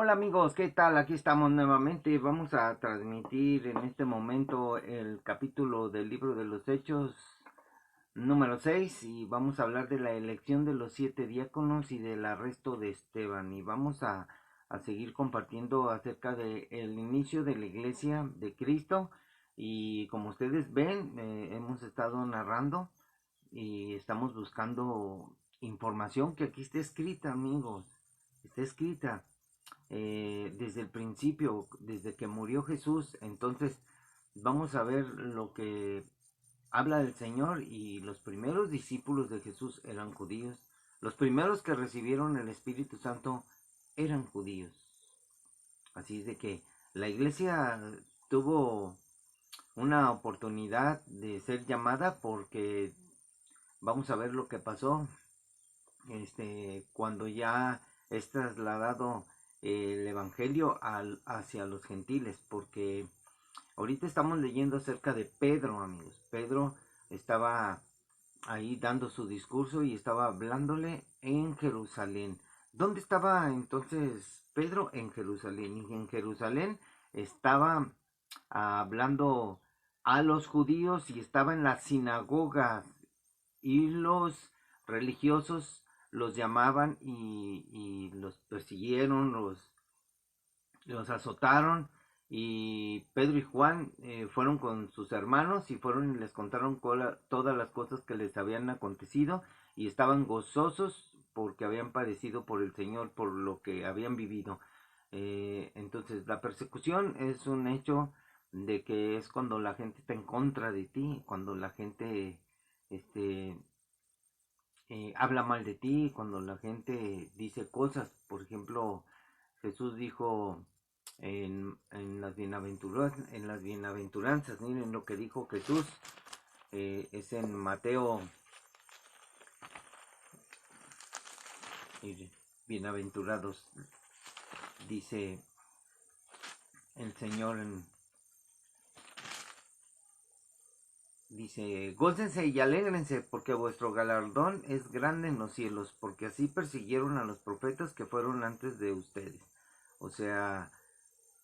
Hola amigos, ¿qué tal? Aquí estamos nuevamente. Vamos a transmitir en este momento el capítulo del libro de los Hechos número 6 y vamos a hablar de la elección de los 7 diáconos y del arresto de Esteban y vamos a seguir compartiendo acerca del inicio de la iglesia de Cristo y como ustedes ven hemos estado narrando y estamos buscando información que aquí está escrita, amigos, está escrita desde el principio, desde que murió Jesús. Entonces vamos a ver lo que habla del Señor. Y los primeros discípulos de Jesús eran judíos, los primeros que recibieron el Espíritu Santo eran judíos. Así es de que la iglesia tuvo una oportunidad de ser llamada, porque vamos a ver lo que pasó cuando ya es trasladado el evangelio hacia los gentiles, porque ahorita estamos leyendo acerca de Pedro, amigos. Pedro estaba ahí dando su discurso y estaba hablándole en Jerusalén. ¿Dónde estaba entonces Pedro? En Jerusalén. Y en Jerusalén estaba hablando a los judíos y estaba en las sinagogas, y los religiosos los llamaban y los persiguieron, los azotaron. Y Pedro y Juan fueron con sus hermanos y fueron y les contaron todas las cosas que les habían acontecido, y estaban gozosos porque habían padecido por el Señor, por lo que habían vivido. Entonces la persecución es un hecho de que es cuando la gente está en contra de ti, cuando la gente este, habla mal de ti, cuando la gente dice cosas. Por ejemplo, Jesús dijo en las bienaventuranzas, miren lo que dijo Jesús, es en Mateo, bienaventurados, dice el Señor dice: gócense y alégrense, porque vuestro galardón es grande en los cielos, porque así persiguieron a los profetas que fueron antes de ustedes. O sea,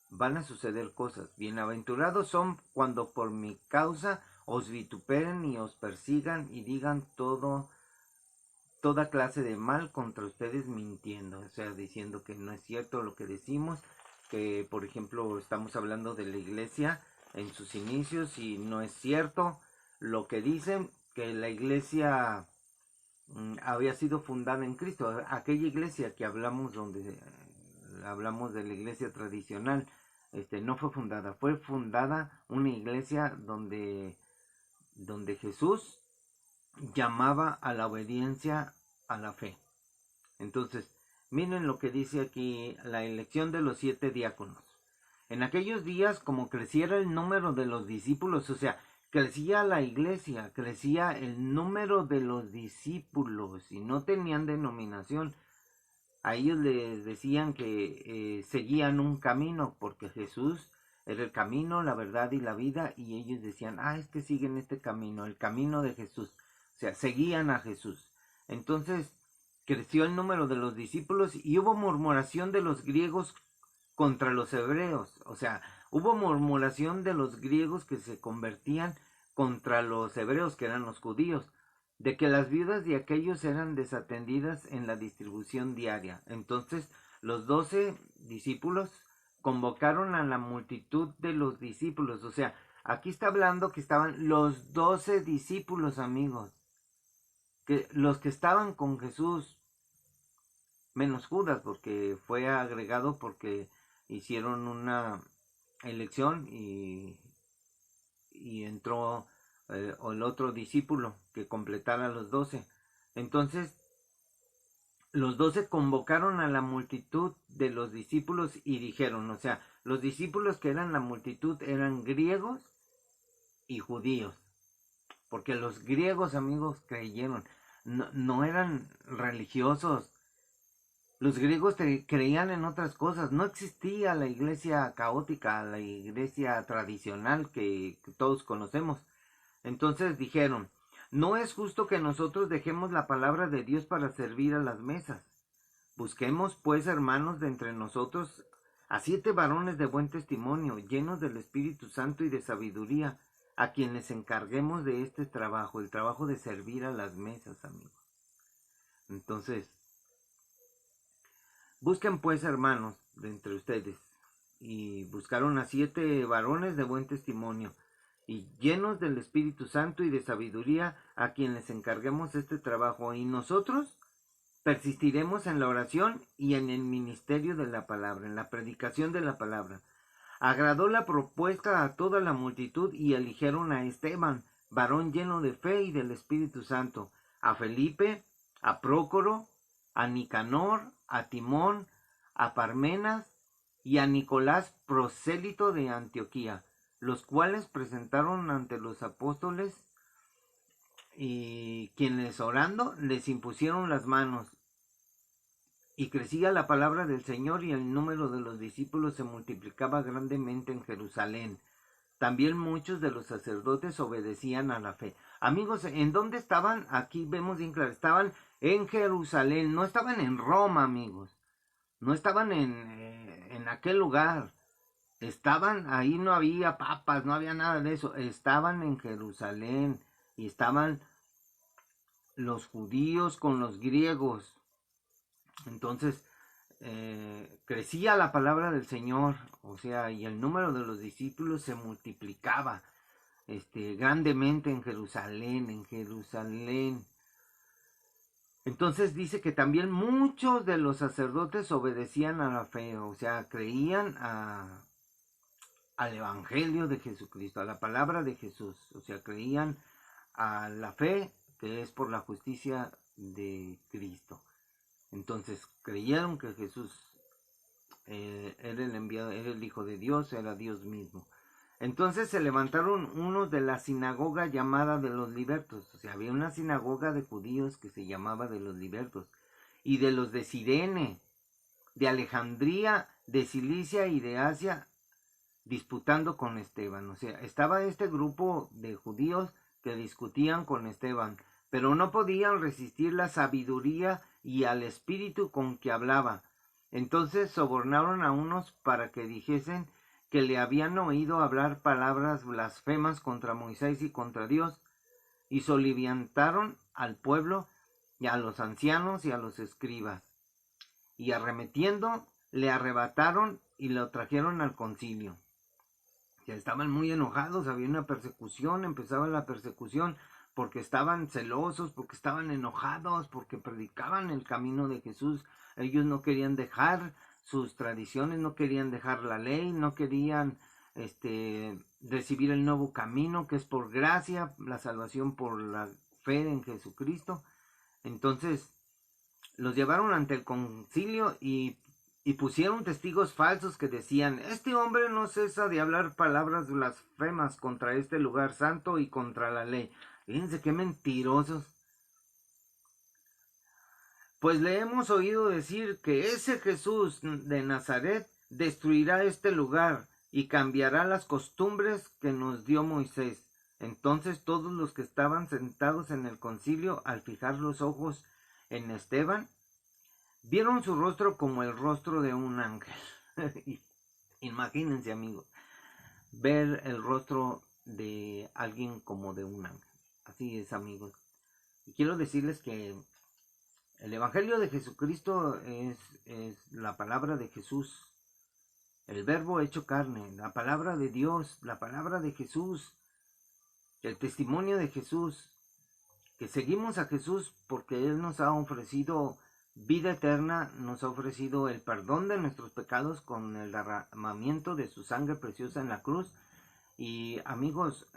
van a suceder cosas. Bienaventurados son cuando por mi causa os vituperen y os persigan y digan toda clase de mal contra ustedes mintiendo. O sea, diciendo que no es cierto lo que decimos, que por ejemplo estamos hablando de la iglesia en sus inicios y no es cierto lo que dicen, que la iglesia había sido fundada en Cristo. Aquella iglesia que hablamos, donde hablamos de la iglesia tradicional, no fue fundada, fue fundada una iglesia donde Jesús llamaba a la obediencia, a la fe. Entonces, miren lo que dice aquí la elección de los 7 diáconos. En aquellos días, como creciera el número de los discípulos, o sea, crecía la iglesia, crecía el número de los discípulos y no tenían denominación. A ellos les decían que seguían un camino, porque Jesús era el camino, la verdad y la vida, y ellos decían: es que siguen este camino, el camino de Jesús. O sea, seguían a Jesús. Entonces creció el número de los discípulos y hubo murmuración de los griegos contra los hebreos. O sea, hubo murmuración de los griegos que se convertían contra los hebreos, que eran los judíos, de que las viudas de aquellos eran desatendidas en la distribución diaria. Entonces los 12 discípulos convocaron a la multitud de los discípulos. O sea, aquí está hablando que estaban los 12 discípulos, amigos, que los que estaban con Jesús, menos Judas, porque fue agregado porque hicieron una elección y entró el otro discípulo que completara los 12. Entonces los 12 convocaron a la multitud de los discípulos y dijeron, o sea, los discípulos que eran la multitud eran griegos y judíos, porque los griegos, amigos, creyeron, no eran religiosos. Los griegos creían en otras cosas. No existía la iglesia caótica, la iglesia tradicional que todos conocemos. Entonces dijeron: no es justo que nosotros dejemos la palabra de Dios para servir a las mesas. Busquemos, pues, hermanos, de entre nosotros a 7 varones de buen testimonio, llenos del Espíritu Santo y de sabiduría, a quienes encarguemos de este trabajo, el trabajo de servir a las mesas, amigos. Entonces, busquen, pues, hermanos, de entre ustedes, y buscaron a 7 varones de buen testimonio, y llenos del Espíritu Santo y de sabiduría, a quienes encarguemos este trabajo, y nosotros persistiremos en la oración y en el ministerio de la palabra, en la predicación de la palabra. Agradó la propuesta a toda la multitud y eligieron a Esteban, varón lleno de fe y del Espíritu Santo, a Felipe, a Prócoro, a Nicanor, a Timón, a Parmenas y a Nicolás, prosélito de Antioquía, los cuales presentaron ante los apóstoles y quienes orando les impusieron las manos. Y crecía la palabra del Señor y el número de los discípulos se multiplicaba grandemente en Jerusalén. También muchos de los sacerdotes obedecían a la fe. Amigos, ¿en dónde estaban? Aquí vemos bien claro, estaban en Jerusalén, no estaban en Roma, amigos. No estaban en aquel lugar. Estaban, ahí no había papas, no había nada de eso. Estaban en Jerusalén y estaban los judíos con los griegos. Entonces, crecía la palabra del Señor, o sea, y el número de los discípulos se multiplicaba grandemente en Jerusalén. Entonces dice que también muchos de los sacerdotes obedecían a la fe, o sea, creían al Evangelio de Jesucristo, a la palabra de Jesús, o sea, creían a la fe que es por la justicia de Cristo. Entonces creyeron que Jesús era el enviado, era el Hijo de Dios, era Dios mismo. Entonces se levantaron unos de la sinagoga llamada de los libertos, o sea, había una sinagoga de judíos que se llamaba de los libertos, y de los de Cirene, de Alejandría, de Cilicia y de Asia, disputando con Esteban. O sea, estaba este grupo de judíos que discutían con Esteban, pero no podían resistir la sabiduría y al espíritu con que hablaba. Entonces sobornaron a unos para que dijesen que le habían oído hablar palabras blasfemas contra Moisés y contra Dios, y soliviantaron al pueblo y a los ancianos y a los escribas, y arremetiendo le arrebataron y lo trajeron al concilio. Ya estaban muy enojados, había una persecución, empezaba la persecución, porque estaban celosos, porque estaban enojados, porque predicaban el camino de Jesús. Ellos no querían dejar sus tradiciones, no querían dejar la ley, no querían recibir el nuevo camino que es por gracia, la salvación por la fe en Jesucristo. Entonces los llevaron ante el concilio y pusieron testigos falsos que decían: este hombre no cesa de hablar palabras blasfemas contra este lugar santo y contra la ley. Fíjense qué mentirosos. Pues le hemos oído decir que ese Jesús de Nazaret destruirá este lugar y cambiará las costumbres que nos dio Moisés. Entonces todos los que estaban sentados en el concilio, al fijar los ojos en Esteban, vieron su rostro como el rostro de un ángel. Imagínense, amigos, ver el rostro de alguien como de un ángel. Así es, amigos. Y quiero decirles que el Evangelio de Jesucristo es la palabra de Jesús, el verbo hecho carne, la palabra de Dios, la palabra de Jesús, el testimonio de Jesús, que seguimos a Jesús porque Él nos ha ofrecido vida eterna, nos ha ofrecido el perdón de nuestros pecados con el derramamiento de su sangre preciosa en la cruz. Y amigos,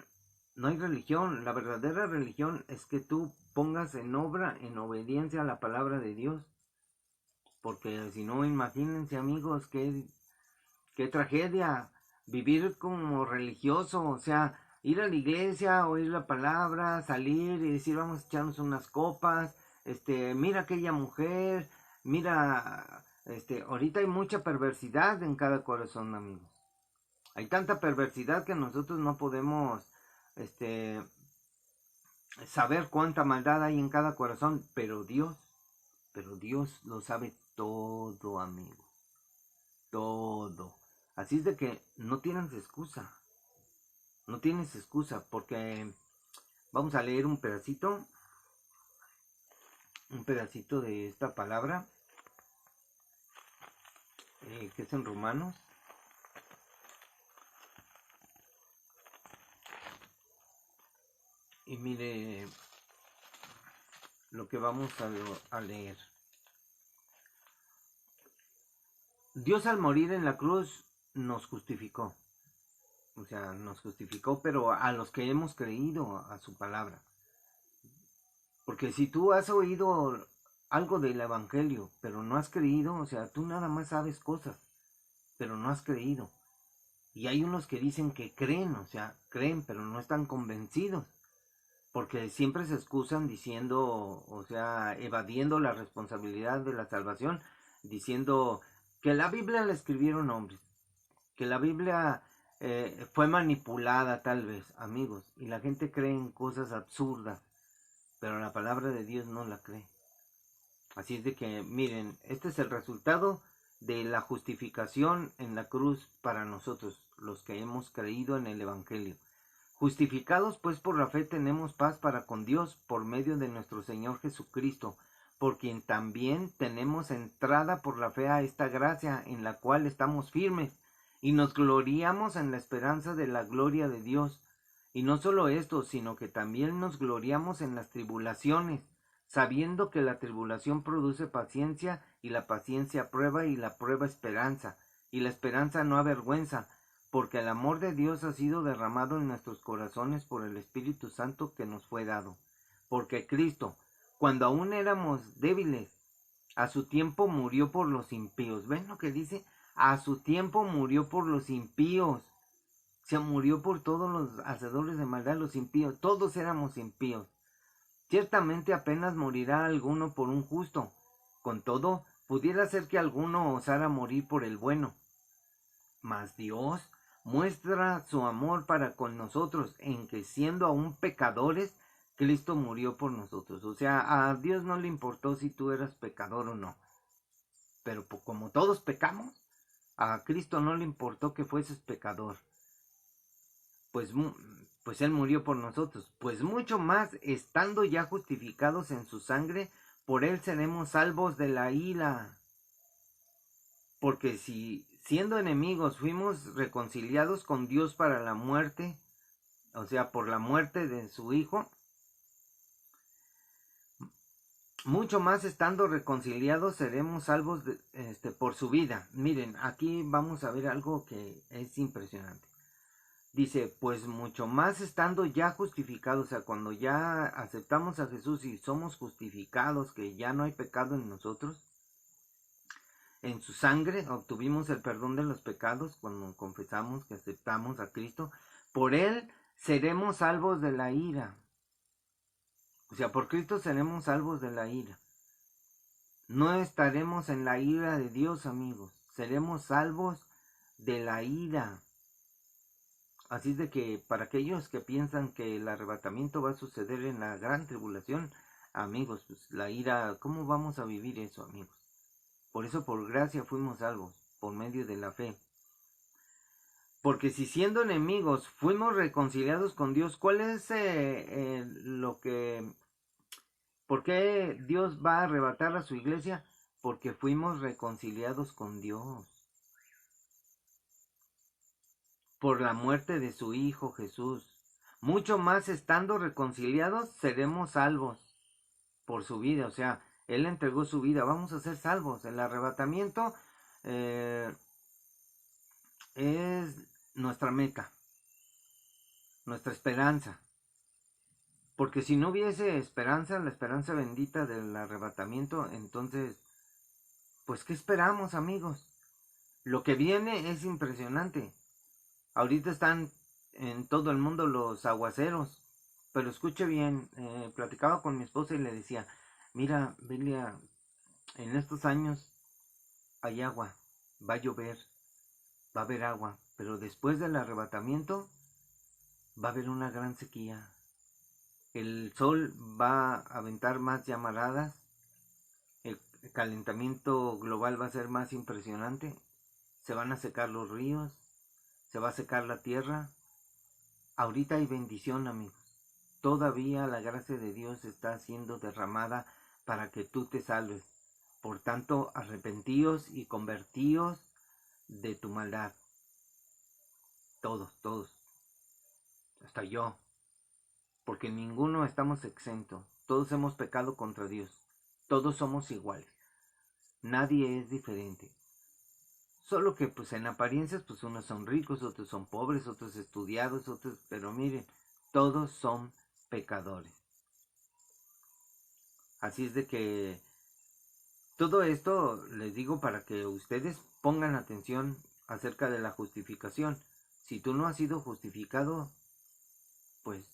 no hay religión, la verdadera religión es que tú pongas en obra, en obediencia a la palabra de Dios. Porque si no, imagínense, amigos, qué tragedia vivir como religioso, o sea, ir a la iglesia, oír la palabra, salir y decir vamos a echarnos unas copas, mira aquella mujer, mira, ahorita hay mucha perversidad en cada corazón, amigos. Hay tanta perversidad que nosotros no podemos, saber cuánta maldad hay en cada corazón, pero Dios lo sabe todo, amigo. Todo. Así es de que no tienes excusa. No tienes excusa porque vamos a leer un pedacito de esta palabra que es en Romanos. Y mire lo que vamos a leer. Dios al morir en la cruz nos justificó. O sea, nos justificó, pero a los que hemos creído a su palabra. Porque si tú has oído algo del evangelio, pero no has creído, o sea, tú nada más sabes cosas, pero no has creído. Y hay unos que dicen que creen, o sea, creen, pero no están convencidos. Porque siempre se excusan diciendo, o sea, evadiendo la responsabilidad de la salvación, diciendo que la Biblia la escribieron hombres, que la Biblia fue manipulada tal vez, amigos, y la gente cree en cosas absurdas, pero la palabra de Dios no la cree. Así es de que, miren, este es el resultado de la justificación en la cruz para nosotros, los que hemos creído en el Evangelio. Justificados pues por la fe tenemos paz para con Dios por medio de nuestro Señor Jesucristo, por quien también tenemos entrada por la fe a esta gracia en la cual estamos firmes y nos gloriamos en la esperanza de la gloria de Dios. Y no solo esto, sino que también nos gloriamos en las tribulaciones, sabiendo que la tribulación produce paciencia, y la paciencia prueba, y la prueba esperanza, y la esperanza no avergüenza, porque el amor de Dios ha sido derramado en nuestros corazones por el Espíritu Santo que nos fue dado. Porque Cristo, cuando aún éramos débiles, a su tiempo murió por los impíos. ¿Ven lo que dice? A su tiempo murió por los impíos. Se murió por todos los hacedores de maldad, los impíos. Todos éramos impíos. Ciertamente apenas morirá alguno por un justo. Con todo, pudiera ser que alguno osara morir por el bueno. Mas Dios muestra su amor para con nosotros en que siendo aún pecadores, Cristo murió por nosotros. O sea, a Dios no le importó si tú eras pecador o no. Pero como todos pecamos, a Cristo no le importó que fueses pecador. Pues Él murió por nosotros. Pues mucho más, estando ya justificados en su sangre, por Él seremos salvos de la ira. Porque si siendo enemigos fuimos reconciliados con Dios para la muerte, o sea, por la muerte de su Hijo, mucho más estando reconciliados seremos salvos por su vida. Miren, aquí vamos a ver algo que es impresionante. Dice, pues mucho más estando ya justificados, o sea, cuando ya aceptamos a Jesús y somos justificados, que ya no hay pecado en nosotros, en su sangre obtuvimos el perdón de los pecados cuando confesamos que aceptamos a Cristo. Por Él seremos salvos de la ira. O sea, por Cristo seremos salvos de la ira. No estaremos en la ira de Dios, amigos. Seremos salvos de la ira. Así es de que para aquellos que piensan que el arrebatamiento va a suceder en la gran tribulación, amigos, pues la ira, ¿cómo vamos a vivir eso, amigos? Por eso por gracia fuimos salvos, por medio de la fe. Porque si siendo enemigos fuimos reconciliados con Dios, ¿cuál es ¿por qué Dios va a arrebatar a su iglesia? Porque fuimos reconciliados con Dios. Por la muerte de su Hijo Jesús. Mucho más estando reconciliados seremos salvos por su vida. O sea, Él entregó su vida. Vamos a ser salvos. El arrebatamiento es nuestra meta, nuestra esperanza. Porque si no hubiese esperanza, la esperanza bendita del arrebatamiento, entonces, pues ¿qué esperamos, amigos? Lo que viene es impresionante. Ahorita están en todo el mundo los aguaceros, pero escuche bien, platicaba con mi esposa y le decía, mira, Belia, en estos años hay agua, va a llover, va a haber agua, pero después del arrebatamiento va a haber una gran sequía. El sol va a aventar más llamaradas, calentamiento global va a ser más impresionante. Se van a secar los ríos, se va a secar la tierra. Ahorita hay bendición, amigos. Todavía la gracia de Dios está siendo derramada para que tú te salves. Por tanto, arrepentíos y convertíos de tu maldad. Todos, todos. Hasta yo. Porque ninguno estamos exentos. Todos hemos pecado contra Dios. Todos somos iguales. Nadie es diferente. Solo que pues en apariencias pues unos son ricos, otros son pobres, otros estudiados, otros... Pero miren, todos son pecadores. Así es de que todo esto les digo para que ustedes pongan atención acerca de la justificación. Si tú no has sido justificado, pues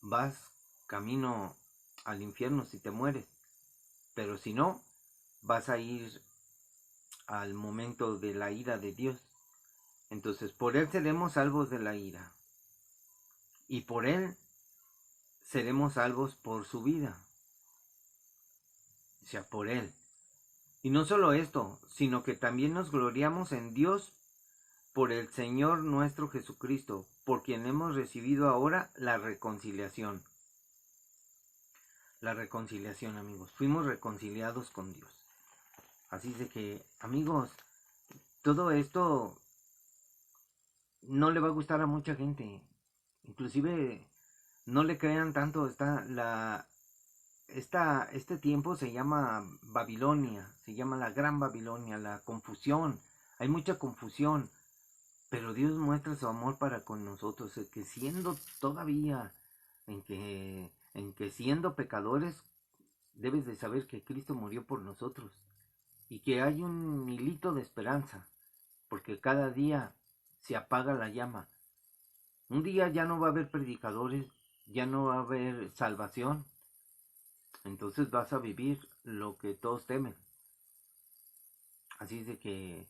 vas camino al infierno si te mueres. Pero si no, vas a ir al momento de la ira de Dios. Entonces por Él seremos salvos de la ira. Y por Él seremos salvos por su vida. O sea, por Él. Y no solo esto, sino que también nos gloriamos en Dios por el Señor nuestro Jesucristo, por quien hemos recibido ahora la reconciliación. La reconciliación, amigos. Fuimos reconciliados con Dios. Así de que, amigos, todo esto no le va a gustar a mucha gente. Inclusive, no le crean tanto. Este tiempo se llama Babilonia, se llama la Gran Babilonia, la confusión. Hay mucha confusión. Pero Dios muestra su amor para con nosotros, que siendo todavía, en que siendo pecadores, debes de saber que Cristo murió por nosotros. Y que hay un hilito de esperanza, porque cada día se apaga la llama. Un día ya no va a haber predicadores, ya no va a haber salvación. Entonces vas a vivir lo que todos temen. Así es de que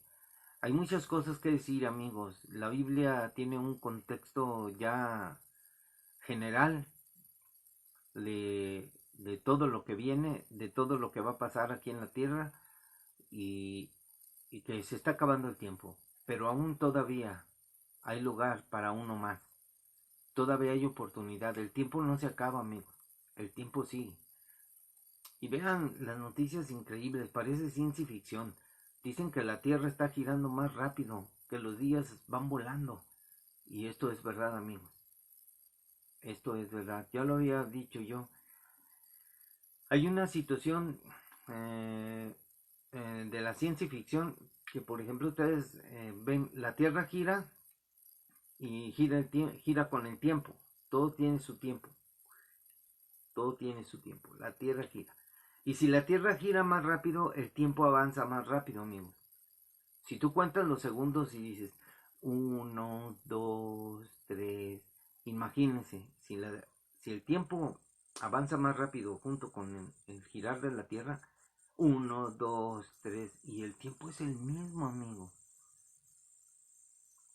hay muchas cosas que decir, amigos. La Biblia tiene un contexto ya general de todo lo que viene, de todo lo que va a pasar aquí en la tierra y que se está acabando el tiempo. Pero aún todavía hay lugar para uno más. Todavía hay oportunidad. El tiempo no se acaba, amigos. El tiempo sigue. Y vean las noticias increíbles. Parece ciencia ficción. Dicen que la Tierra está girando más rápido, que los días van volando. Y esto es verdad, amigos. Esto es verdad. Ya lo había dicho yo. Hay una situación de la ciencia ficción que, por ejemplo, ustedes ven, la Tierra gira y gira con el tiempo. Todo tiene su tiempo. Todo tiene su tiempo. La Tierra gira. Y si la Tierra gira más rápido, el tiempo avanza más rápido, amigos. Si tú cuentas los segundos y dices 1, 2, 3, imagínense, si el tiempo avanza más rápido junto con el girar de la Tierra, 1, 2, 3, y el tiempo es el mismo, amigo.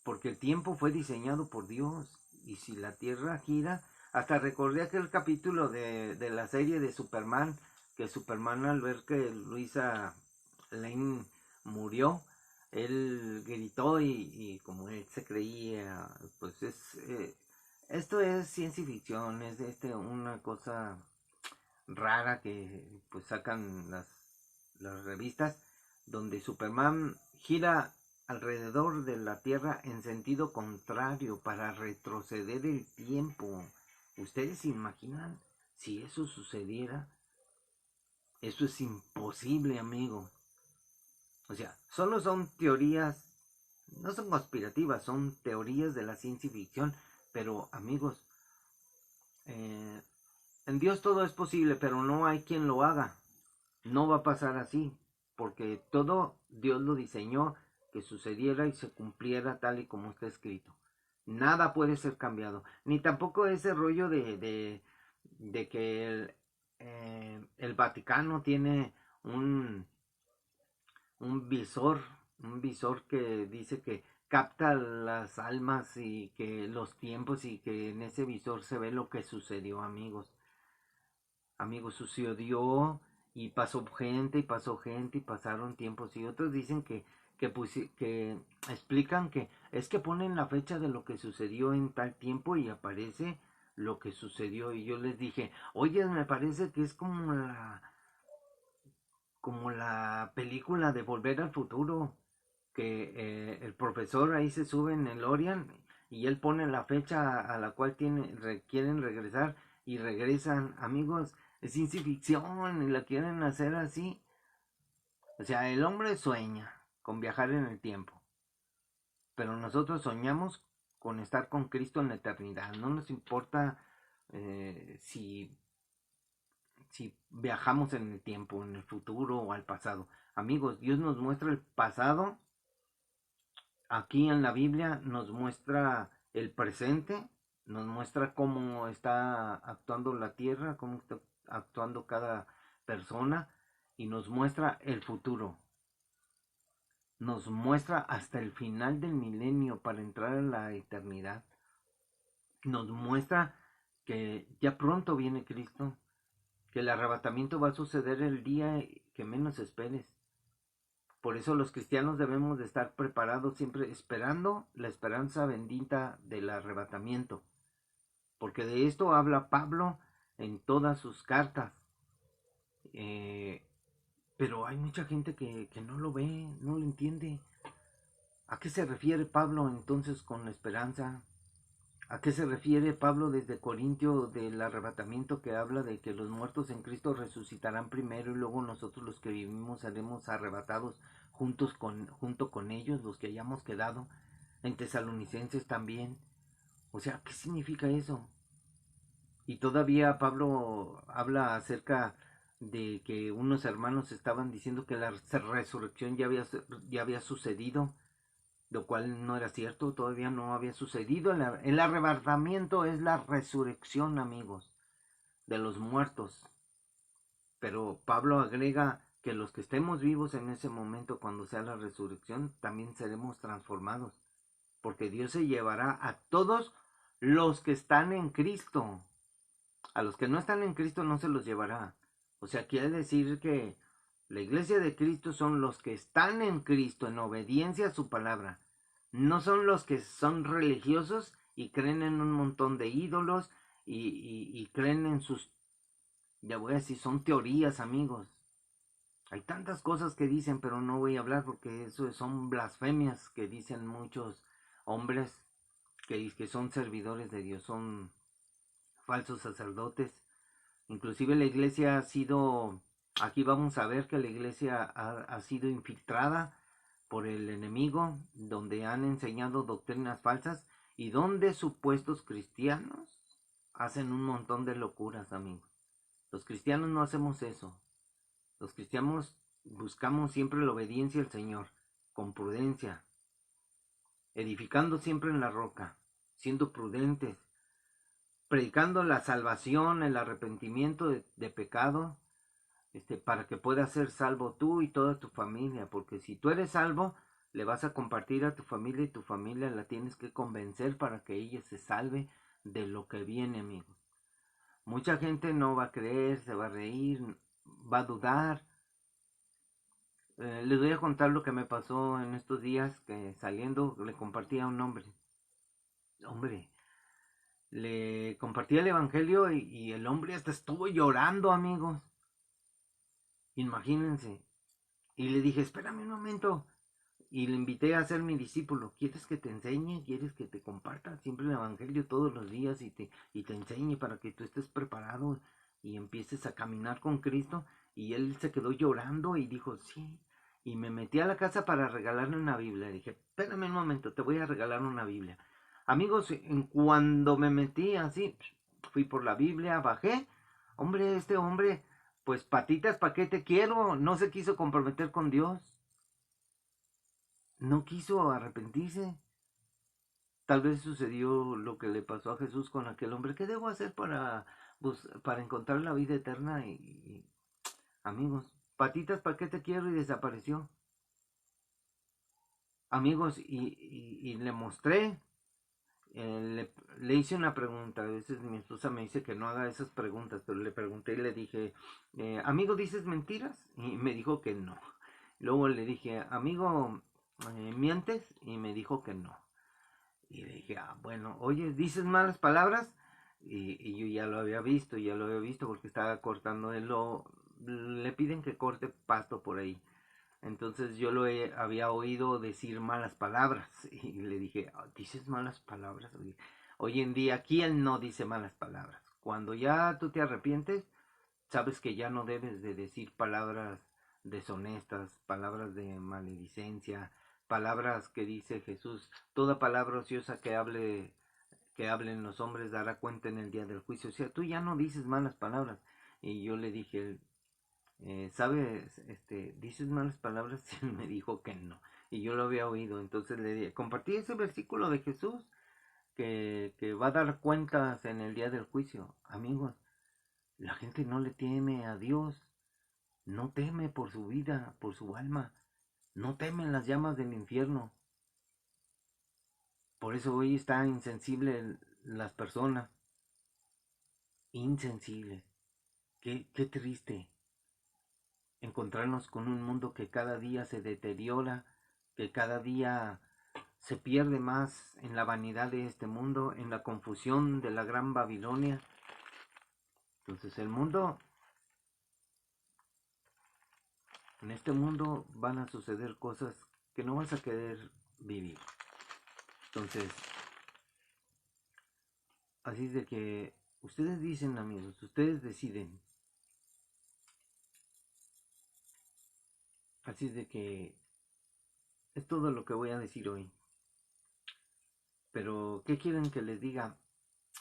Porque el tiempo fue diseñado por Dios. Y si la Tierra gira, hasta recordé aquel capítulo de la serie de Superman, que Superman, al ver que Luisa Lane murió, él gritó y como él se creía, pues esto es ciencia ficción, es una cosa rara que pues sacan las revistas, donde Superman gira alrededor de la Tierra en sentido contrario para retroceder el tiempo. ¿Ustedes se imaginan si eso sucediera? Eso es imposible, amigo. O sea, solo son teorías, no son conspirativas, son teorías de la ciencia ficción. Pero, amigos, en Dios todo es posible, pero no hay quien lo haga. No va a pasar así, porque todo Dios lo diseñó que sucediera y se cumpliera tal y como está escrito. Nada puede ser cambiado, ni tampoco ese rollo de que el Vaticano tiene un visor que dice que capta las almas y que los tiempos, y que en ese visor se ve lo que sucedió, amigos. Amigos, sucedió y pasó gente y pasó gente y pasaron tiempos, y otros dicen que explican que es que ponen la fecha de lo que sucedió en tal tiempo y aparece lo que sucedió. Y yo les dije, oye, me parece que es como la película de Volver al Futuro, que el profesor ahí se sube en el Orion y él pone la fecha a la cual quieren regresar y regresan. Amigos, es ciencia ficción y la quieren hacer así. O sea, el hombre sueña con viajar en el tiempo, pero nosotros soñamos con estar con Cristo en la eternidad. No nos importa si viajamos en el tiempo, en el futuro o al pasado. Amigos, Dios nos muestra el pasado. Aquí en la Biblia nos muestra el presente, nos muestra cómo está actuando la tierra, cómo está actuando cada persona, y nos muestra el futuro. Nos muestra hasta el final del milenio para entrar a la eternidad. Nos muestra que ya pronto viene Cristo, que el arrebatamiento va a suceder el día que menos esperes. Por eso los cristianos debemos de estar preparados siempre esperando la esperanza bendita del arrebatamiento. Porque de esto habla Pablo en todas sus cartas. Pero hay mucha gente que no lo ve, no lo entiende. ¿A qué se refiere Pablo entonces con la esperanza? ¿A qué se refiere Pablo desde Corintio del arrebatamiento, que habla de que los muertos en Cristo resucitarán primero y luego nosotros los que vivimos seremos arrebatados junto con ellos, los que hayamos quedado? En Tesalonicenses también. O sea, ¿qué significa eso? Y todavía Pablo habla acerca de que unos hermanos estaban diciendo que la resurrección ya había sucedido, lo cual no era cierto, todavía no había sucedido. El arrebatamiento es la resurrección, amigos, de los muertos. Pero Pablo agrega que los que estemos vivos en ese momento, cuando sea la resurrección, también seremos transformados, porque Dios se llevará a todos los que están en Cristo. A los que no están en Cristo no se los llevará. O sea, quiere decir que la iglesia de Cristo son los que están en Cristo, en obediencia a su palabra. No son los que son religiosos y creen en un montón de ídolos y creen en sus, ya voy a decir, son teorías, amigos. Hay tantas cosas que dicen, pero no voy a hablar porque eso son blasfemias que dicen muchos hombres que son servidores de Dios, son falsos sacerdotes. Inclusive la iglesia ha sido, aquí vamos a ver que la iglesia ha sido infiltrada por el enemigo, donde han enseñado doctrinas falsas y donde supuestos cristianos hacen un montón de locuras, amigos. Los cristianos no hacemos eso. Los cristianos buscamos siempre la obediencia al Señor, con prudencia, edificando siempre en la roca, siendo prudentes, predicando la salvación, el arrepentimiento de pecado, para que puedas ser salvo tú y toda tu familia, porque si tú eres salvo, le vas a compartir a tu familia y tu familia la tienes que convencer para que ella se salve de lo que viene, amigos. Mucha gente no va a creer, se va a reír, va a dudar. Les voy a contar lo que me pasó en estos días, que saliendo le compartí a un hombre, le compartí el evangelio y el hombre hasta estuvo llorando, amigos. Imagínense. Y le dije, espérame un momento. Y le invité a ser mi discípulo. ¿Quieres que te enseñe? ¿Quieres que te comparta siempre el evangelio todos los días y te enseñe para que tú estés preparado y empieces a caminar con Cristo? Y él se quedó llorando y dijo, sí. Y me metí a la casa para regalarle una Biblia. Le dije, espérame un momento, te voy a regalar una Biblia. Amigos, en cuando me metí así, fui por la Biblia, bajé. Hombre, este hombre, pues patitas, ¿pa' qué te quiero? No se quiso comprometer con Dios. No quiso arrepentirse. Tal vez sucedió lo que le pasó a Jesús con aquel hombre. ¿Qué debo hacer para encontrar la vida eterna? Amigos, patitas, ¿para qué te quiero? Y desapareció. Amigos, y le mostré. le hice una pregunta. A veces mi esposa me dice que no haga esas preguntas, pero le pregunté y le dije, amigo, ¿dices mentiras? Y me dijo que no. Luego le dije, amigo, ¿mientes? Y me dijo que no. Y le dije, bueno, oye, ¿dices malas palabras? Y yo ya lo había visto porque estaba cortando le piden que corte pasto por ahí. Entonces yo había oído decir malas palabras y le dije, ¿dices malas palabras? Hoy en día, ¿quién no dice malas palabras? Cuando ya tú te arrepientes, sabes que ya no debes de decir palabras deshonestas, palabras de maledicencia, palabras que dice Jesús, toda palabra ociosa que hablen los hombres dará cuenta en el día del juicio. O sea, tú ya no dices malas palabras. Y yo le dije, ¿sabes? ¿Dices malas palabras? Y él me dijo que no. Y yo lo había oído. Entonces compartí ese versículo de Jesús que va a dar cuentas en el día del juicio. Amigos, la gente no le teme a Dios. No teme por su vida, por su alma. No teme las llamas del infierno. Por eso hoy está insensible las personas. Insensibles. Qué triste encontrarnos con un mundo que cada día se deteriora, que cada día se pierde más en la vanidad de este mundo, en la confusión de la gran Babilonia. Entonces en este mundo van a suceder cosas que no vas a querer vivir. Entonces, así es de que ustedes dicen, amigos, ustedes deciden. Así es de que es todo lo que voy a decir hoy. Pero, ¿qué quieren que les diga?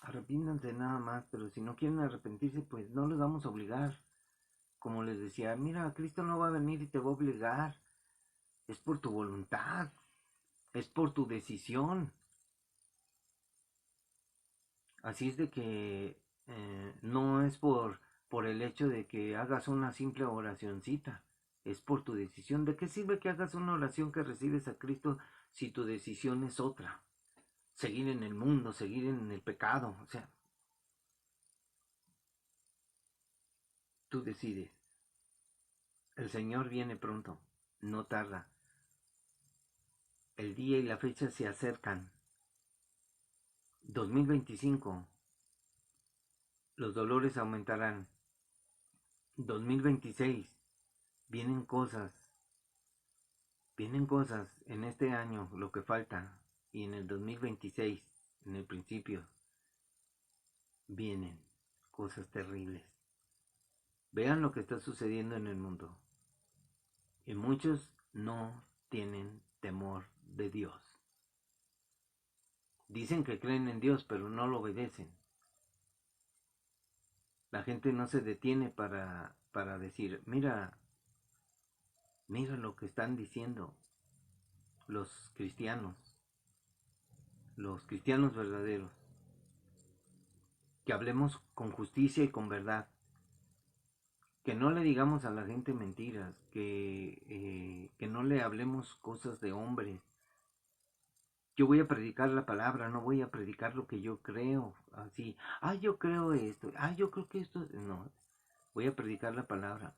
Arrepiéntanse nada más, pero si no quieren arrepentirse, pues no les vamos a obligar. Como les decía, mira, Cristo no va a venir y te va a obligar. Es por tu voluntad, es por tu decisión. Así es de que no es por el hecho de que hagas una simple oracioncita, es por tu decisión. ¿De qué sirve que hagas una oración que recibes a Cristo si tu decisión es otra? Seguir en el mundo, seguir en el pecado, o sea, tú decides. El Señor viene pronto, no tarda. El día y la fecha se acercan. 2025, los dolores aumentarán. 2026, vienen cosas en este año, lo que falta, y en el 2026, en el principio, vienen cosas terribles. Vean lo que está sucediendo en el mundo. Y muchos no tienen temor de Dios. Dicen que creen en Dios, pero no lo obedecen. La gente no se detiene para decir, mira lo que están diciendo los cristianos verdaderos. Que hablemos con justicia y con verdad. Que no le digamos a la gente mentiras, que no le hablemos cosas de hombres. Yo voy a predicar la palabra, no voy a predicar lo que yo creo, así, yo creo esto, yo creo que esto, no, voy a predicar la palabra,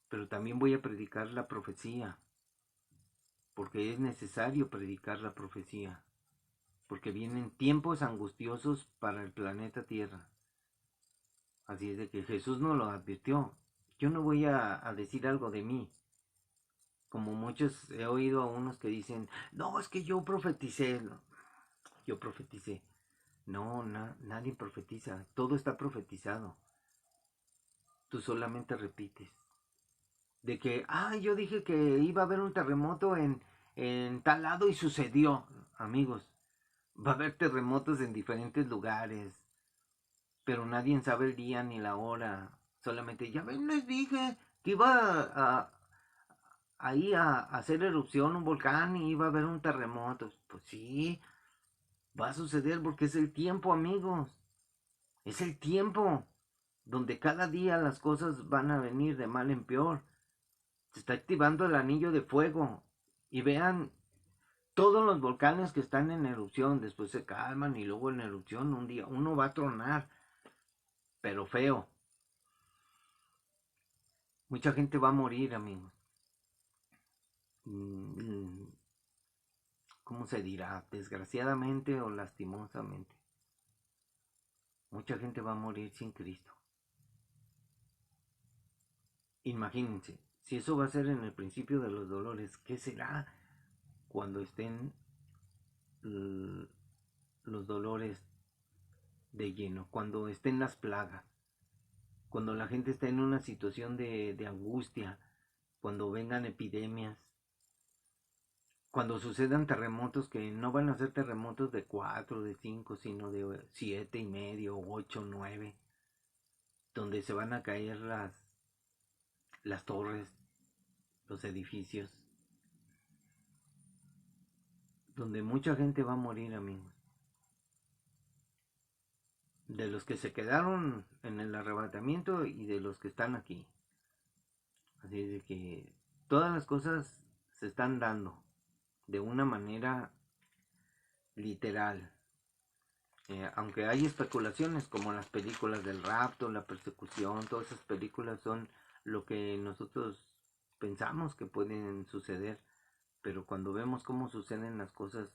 pero también voy a predicar la profecía, porque es necesario predicar la profecía, porque vienen tiempos angustiosos para el planeta Tierra. Así es de que Jesús nos lo advirtió. Yo no voy a decir algo de mí, como muchos he oído a unos que dicen, no, es que yo profeticé, no, yo profeticé. No, nadie profetiza, todo está profetizado. Tú solamente repites. De que, yo dije que iba a haber un terremoto en tal lado y sucedió. Amigos, va a haber terremotos en diferentes lugares, pero nadie sabe el día ni la hora. Solamente, ya ven, les dije que iba ahí a hacer erupción un volcán y iba a haber un terremoto. Pues sí, va a suceder porque es el tiempo, amigos. Es el tiempo donde cada día las cosas van a venir de mal en peor. Se está activando el anillo de fuego. Y vean Todos los volcanes que están en erupción, después se calman y luego en erupción un día uno va a tronar, pero feo. Mucha gente va a morir, amigos. ¿Cómo se dirá? Desgraciadamente o lastimosamente. Mucha gente va a morir sin Cristo. Imagínense, si eso va a ser en el principio de los dolores, ¿qué será cuando estén los dolores de lleno? Cuando estén las plagas, cuando la gente está en una situación de angustia, cuando vengan epidemias, cuando sucedan terremotos que no van a ser terremotos de 4, de 5, sino de 7,5, 8, 9, donde se van a caer las torres, los edificios, donde mucha gente va a morir, amigos. De los que se quedaron en el arrebatamiento y de los que están aquí. Así de que todas las cosas se están dando de una manera literal. Aunque hay especulaciones como las películas del rapto, la persecución, todas esas películas son lo que nosotros pensamos que pueden suceder, pero cuando vemos cómo suceden las cosas,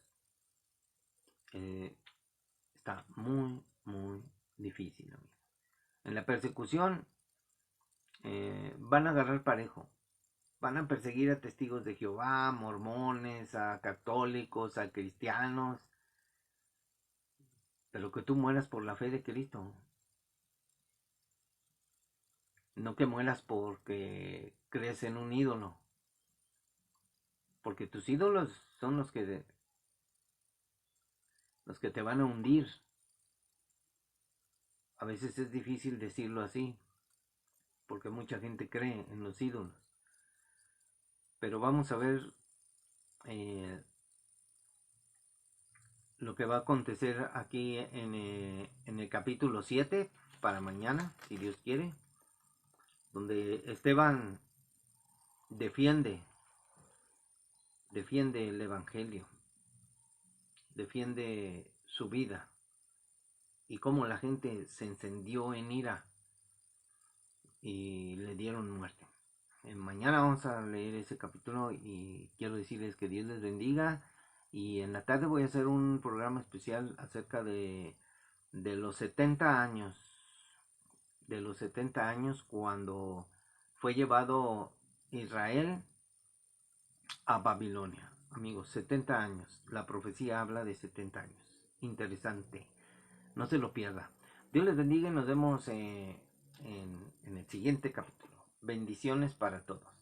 está muy, muy difícil, amigo. En la persecución van a agarrar parejo, van a perseguir a testigos de Jehová, mormones, a católicos, a cristianos, pero que tú mueras por la fe de Cristo. No que mueras porque crees en un ídolo. Porque tus ídolos son los que te van a hundir. A veces es difícil decirlo así, porque mucha gente cree en los ídolos. Pero vamos a ver lo que va a acontecer aquí en el capítulo 7 para mañana, si Dios quiere, donde Esteban defiende el evangelio, defiende su vida y cómo la gente se encendió en ira y le dieron muerte. Mañana vamos a leer ese capítulo y quiero decirles que Dios les bendiga, y en la tarde voy a hacer un programa especial acerca de los 70 años, cuando fue llevado Israel a Babilonia. Amigos, 70 años. La profecía habla de 70 años. Interesante. No se lo pierda. Dios les bendiga y nos vemos en el siguiente capítulo. Bendiciones para todos.